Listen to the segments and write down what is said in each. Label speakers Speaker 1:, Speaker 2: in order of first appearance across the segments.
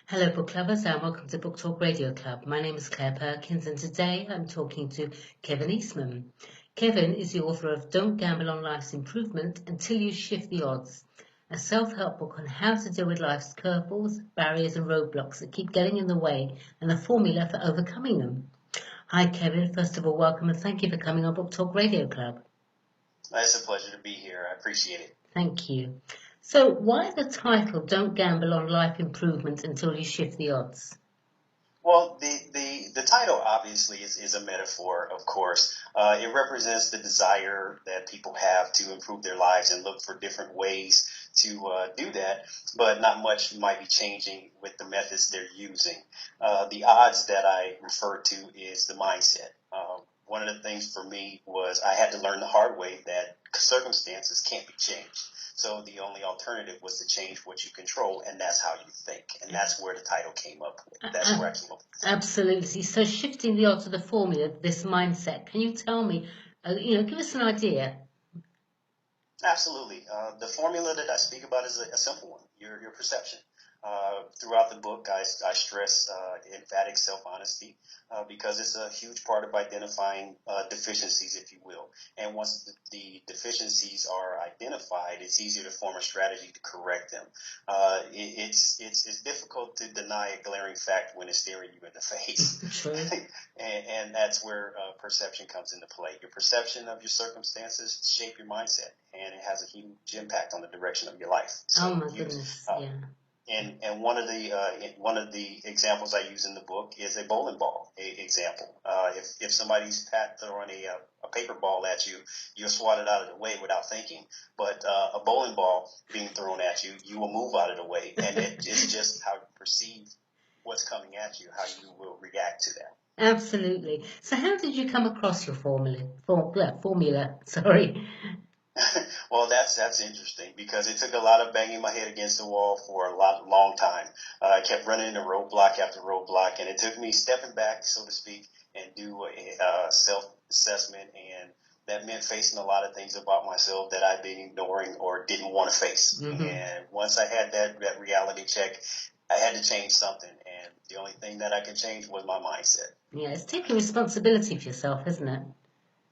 Speaker 1: Hello, book lovers, and welcome to Book Talk Radio Club. My name is Claire Perkins, and today I'm talking to Kevin Eastman. Kevin is the author of Don't Gamble on Life's Improvement Until You Shift the Odds, a self-help book on how to deal with life's curveballs, barriers, and roadblocks that keep getting in the way, and the formula for overcoming them. Hi, Kevin. First of all, welcome, and thank you for coming on Book Talk Radio Club.
Speaker 2: It's a pleasure to be here. I appreciate it.
Speaker 1: Thank you. So, why the title, Don't Gamble on Life Improvement Until You Shift the Odds?
Speaker 2: Well, the title obviously is a metaphor, of course. It represents the desire that people have to improve their lives and look for different ways to do that, but not much might be changing with the methods they're using. The odds that I refer to is the mindset. One of the things for me was I had to learn the hard way that circumstances can't be changed. So the only alternative was to change what you control, and that's how you think. And that's where the title came up with. That's where I came up with.
Speaker 1: Absolutely. So shifting the odds of the formula, this mindset, can you tell me, give us an idea?
Speaker 2: Absolutely. The formula that I speak about is a simple one, your perception. Throughout the book, I stress emphatic self-honesty because it's a huge part of identifying deficiencies, if you will. And once the deficiencies are identified, it's easier to form a strategy to correct them. It's difficult to deny a glaring fact when it's staring you in the face.
Speaker 1: True.
Speaker 2: And that's where perception comes into play. Your perception of your circumstances shape your mindset, and it has a huge impact on the direction of your life.
Speaker 1: So, oh my goodness! Yeah.
Speaker 2: And one of the examples I use in the book is a bowling ball example. If somebody's throwing a paper ball at you, you'll swat it out of the way without thinking. But a bowling ball being thrown at you, you will move out of the way, and it's just how you perceive what's coming at you, how you will react to that.
Speaker 1: Absolutely. So, how did you come across your formula? Sorry.
Speaker 2: Well, that's interesting because it took a lot of banging my head against the wall for a long time. I kept running into roadblock after roadblock, and it took me stepping back, so to speak, and do a self-assessment, and that meant facing a lot of things about myself that I'd been ignoring or didn't want to face. Mm-hmm. And once I had that reality check, I had to change something, and the only thing that I could change was my mindset.
Speaker 1: Yeah, it's taking responsibility for yourself, isn't it?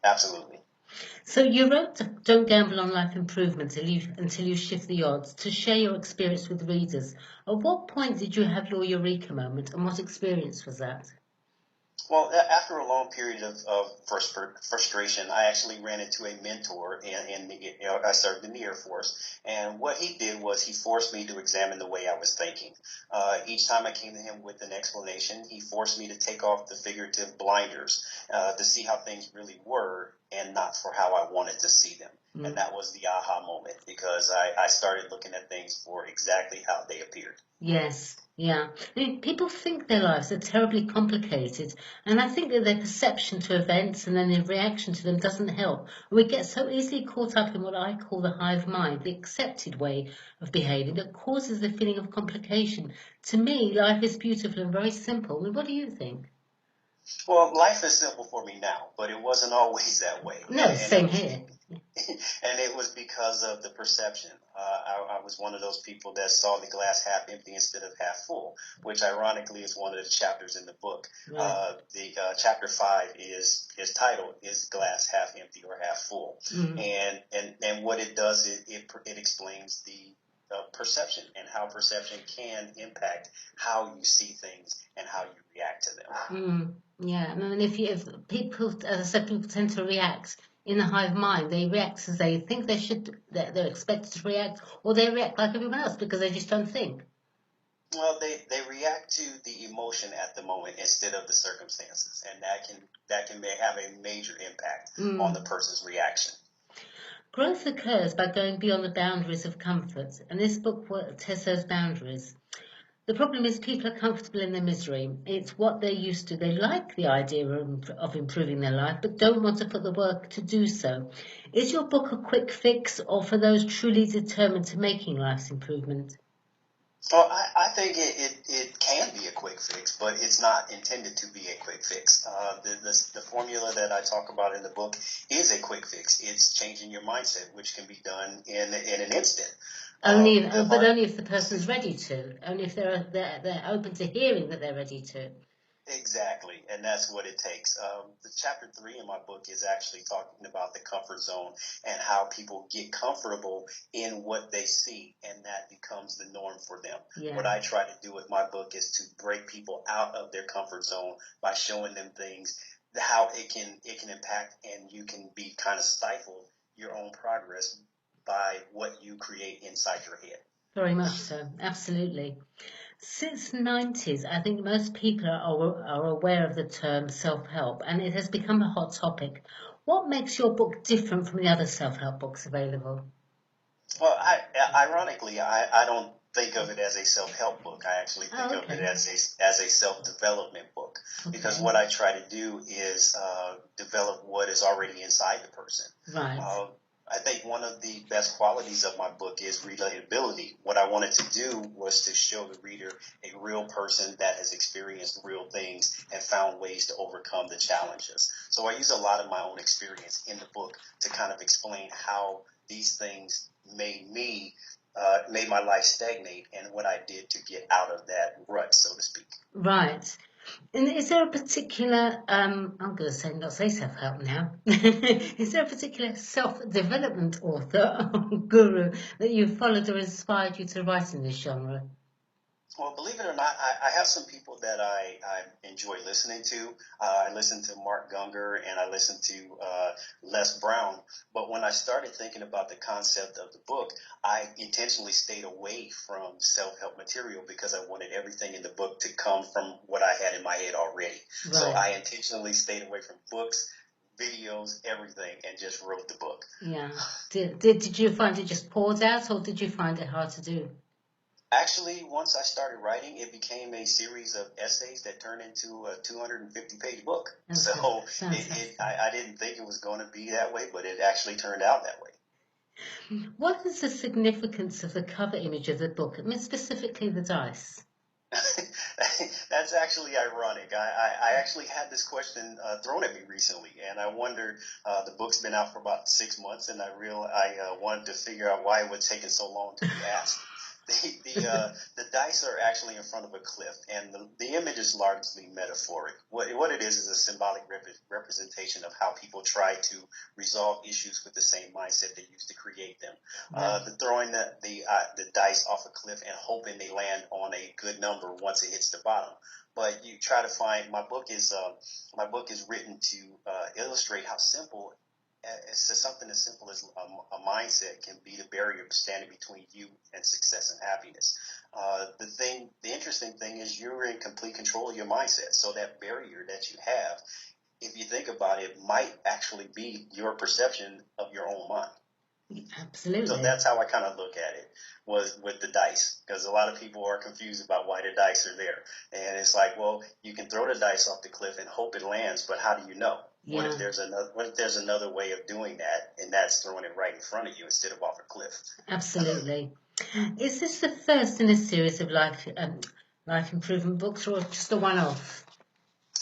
Speaker 2: Absolutely.
Speaker 1: So you wrote Don't Gamble on Life Improvement until you shift the odds to share your experience with readers. At what point did you have your eureka moment, and what experience was that?
Speaker 2: Well, after a long period of frustration, I actually ran into a mentor, I served in the Air Force, and what he did was he forced me to examine the way I was thinking. Each time I came to him with an explanation, he forced me to take off the figurative blinders to see how things really were and not for how I wanted to see them. Mm. And that was the aha moment because I started looking at things for exactly how they appeared.
Speaker 1: Yes. Yeah. I mean, people think their lives are terribly complicated, and I think that their perception to events and then their reaction to them doesn't help. We get so easily caught up in what I call the hive mind, the accepted way of behaving that causes the feeling of complication. To me, life is beautiful and very simple. I mean, what do you think?
Speaker 2: Well, life is simple for me now, but it wasn't always that way.
Speaker 1: No, same here.
Speaker 2: And it was because of the perception. I was one of those people that saw the glass half empty instead of half full, which ironically is one of the chapters in the book. Right. Chapter 5 is titled "Is Glass Half Empty or Half Full?" Mm-hmm. And what it does is it explains the perception and how perception can impact how you see things and how you react to them.
Speaker 1: Yeah, I mean, if people, as I said, people tend to react in the hive mind. They react as they think they should, they're expected to react, or they react like everyone else because they just don't think.
Speaker 2: Well, they react to the emotion at the moment instead of the circumstances, and that can have a major impact on the person's reaction.
Speaker 1: Growth occurs by going beyond the boundaries of comfort, and this book tests those boundaries. The problem is people are comfortable in their misery. It's what they're used to. They like the idea of improving their life, but don't want to put the work to do so. Is your book a quick fix, or for those truly determined to making life's improvement?
Speaker 2: Well, I think it can be a quick fix, but it's not intended to be a quick fix. The formula that I talk about in the book is a quick fix. It's changing your mindset, which can be done in an instant.
Speaker 1: But only if the person's ready to. Only if they're open to hearing that they're ready to.
Speaker 2: Exactly, and that's what it takes. The chapter 3 in my book is actually talking about the comfort zone and how people get comfortable in what they see, and that becomes the norm for them.
Speaker 1: Yeah.
Speaker 2: What I try to do with my book is to break people out of their comfort zone by showing them things, how it can impact, and you can be kind of stifle your own progress by what you create inside your head.
Speaker 1: Very much so, absolutely. Since the 90s, I think most people are aware of the term self-help, and it has become a hot topic. What makes your book different from the other self-help books available?
Speaker 2: Well, ironically, I don't think of it as a self-help book. I actually think of it as a self-development book, because what I try to do is develop what is already inside the person.
Speaker 1: Right.
Speaker 2: I think one of the best qualities of my book is relatability. What I wanted to do was to show the reader a real person that has experienced real things and found ways to overcome the challenges. So I use a lot of my own experience in the book to kind of explain how these things made my life stagnate, and what I did to get out of that rut, so to speak.
Speaker 1: Right. And is there a particular, I'm going to say, not say self-help now, is there a particular self-development author or guru that you followed or inspired you to write in this genre?
Speaker 2: Well, believe it or not, I have some people that I enjoy listening to. I listen to Mark Gungor and I listen to Les Brown. But when I started thinking about the concept of the book, I intentionally stayed away from self-help material because I wanted everything in the book to come from what I had in my head already. Right. So I intentionally stayed away from books, videos, everything, and just wrote the book.
Speaker 1: Yeah. Did you find it just poured out, or did you find it hard to do?
Speaker 2: Actually, once I started writing, it became a series of essays that turned into a 250-page book. Okay. So I didn't think it was going to be that way, but it actually turned out that way.
Speaker 1: What is the significance of the cover image of the book? I mean, specifically the dice.
Speaker 2: That's actually ironic. I actually had this question thrown at me recently, and I wondered. The book's been out for about 6 months, and I wanted to figure out why it would take so long to be asked. The dice are actually in front of a cliff, and the image is largely metaphoric. What it is a symbolic representation of how people try to resolve issues with the same mindset they used to create them. The throwing the dice off a cliff and hoping they land on a good number once it hits the bottom. But you try to find my book is written to illustrate how simple. So something as simple as a mindset can be the barrier standing between you and success and happiness. The interesting thing is you're in complete control of your mindset. So that barrier that you have, if you think about it, might actually be your perception of your own mind.
Speaker 1: Absolutely.
Speaker 2: So that's how I kind of look at it, was with the dice, because a lot of people are confused about why the dice are there. And it's like, well, you can throw the dice off the cliff and hope it lands, but how do you know? Yeah. What if there's another way of doing that, and that's throwing it right in front of you instead of off a cliff?
Speaker 1: Absolutely. Is this the first in a series of life improvement books, or just a one-off?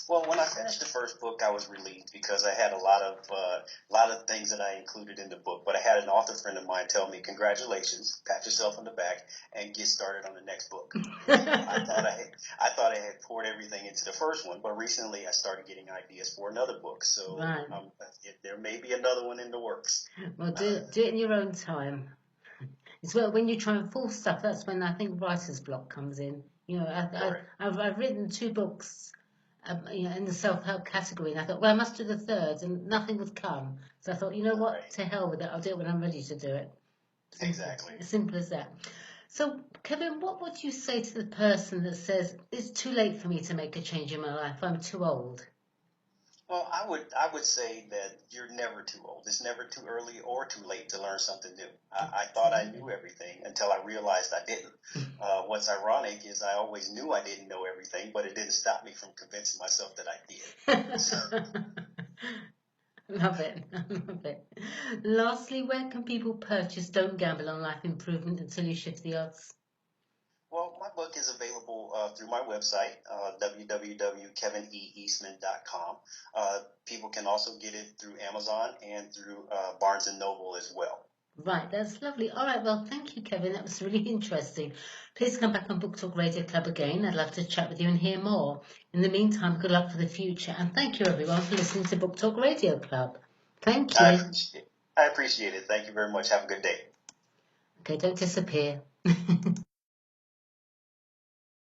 Speaker 2: Well, when I finished the first book, I was relieved because I had a lot of things that I included in the book. But I had an author friend of mine tell me, "Congratulations, pat yourself on the back, and get started on the next book." I thought I had poured everything into the first one, but recently I started getting ideas for another book. So right. There may be another one in the works.
Speaker 1: Well, do it in your own time. It's when you try and force stuff. That's when I think writer's block comes in. You know, I've written 2 books. In the self-help category, and I thought, well, I must do the third, and nothing would come. So I thought, you know what, right. To hell with it, I'll do it when I'm ready to do it.
Speaker 2: Exactly.
Speaker 1: As simple as that. So, Kevin, what would you say to the person that says, it's too late for me to make a change in my life, I'm too old?
Speaker 2: Well, I would say that you're never too old. It's never too early or too late to learn something new. I thought I knew everything until I realized I didn't. What's ironic is I always knew I didn't know everything, but it didn't stop me from convincing myself that I did.
Speaker 1: Love it. Love it. Lastly, where can people purchase Don't Gamble on Life Improvement Until You Shift the Odds?
Speaker 2: Well, my book is available through my website, www.kevineeastman.com. People can also get it through Amazon and through Barnes & Noble as well.
Speaker 1: Right, that's lovely. All right, well, thank you, Kevin. That was really interesting. Please come back on Book Talk Radio Club again. I'd love to chat with you and hear more. In the meantime, good luck for the future. And thank you, everyone, for listening to Book Talk Radio Club. Thank you.
Speaker 2: I appreciate it. Thank you very much. Have a good day.
Speaker 1: Okay, don't disappear.